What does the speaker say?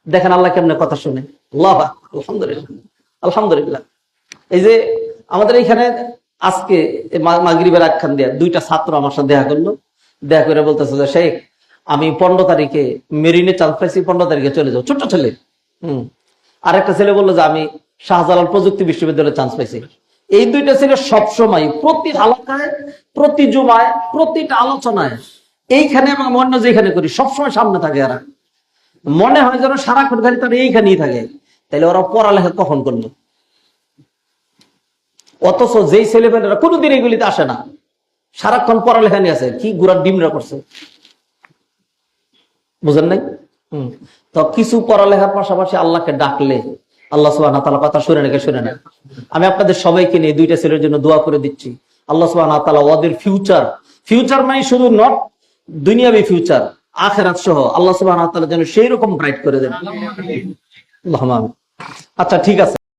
দেখেন আল্লাহ কেমনে কথা শুনে। আল্লাহ আকবার, আলহামদুলিল্লাহ, আলহামদুলিল্লাহ। এই যে আমাদের এইখানে আজকে মাগরিবের আখ্যান দেয়া দুইটা ছাত্র আমার সাথে দেখা করলো, দেখা করে বলতেছে যে শেখ আমি 15 তারিখে মেরিনে চান্স পাইছি, 15 তারিখে চলে যাও। ছোট্ট ছেলে। আরেকটা ছেলে বললো যে আমি শাহজালাল প্রযুক্তি বিশ্ববিদ্যালয়ে চান্স পাইছি। এই দুইটা ছেলে সবসময় প্রতি আলোচনায়, প্রতি জুমায়, প্রতিটা আলোচনায় এইখানে এবং অন্য যেখানে করি সবসময় সামনে থাকে। এরা মনে হয় যেন সারাক্ষণ খালি তারা এইখানেই থাকে। তাহলে ওরা পড়ালেখা কখন করলো? অথচ যেই ছেলেমেয়েরা কোনোদিন এগুলিতে আসে না, সারাক্ষণ পড়ালেখা নিয়ে আছে, কি গুড়ার ডিমরা করছে, বুঝেন নাই? তো কিছু পড়ালেখার পাশাপাশি আল্লাহকে ডাকলে আল্লাহ সুবহানাহু ওয়া তাআলা কথা শুনে নাকি শুনে না। আমি আপনাদের সবাইকে নিয়ে দুইটা ছেলের জন্য দোয়া করে দিচ্ছি। আল্লাহ সুবহানাহু ওয়া তাআলা ওদের ফিউচার মানে শুধু নট দুনিয়াবি ফিউচার, আখিরাত সহ আল্লাহ সুবহানাহু ওয়া তাআলা যেন সেই রকম ব্রাইট করে দেন। আল্লাহুম্মা আমিন। আচ্ছা ঠিক আছে।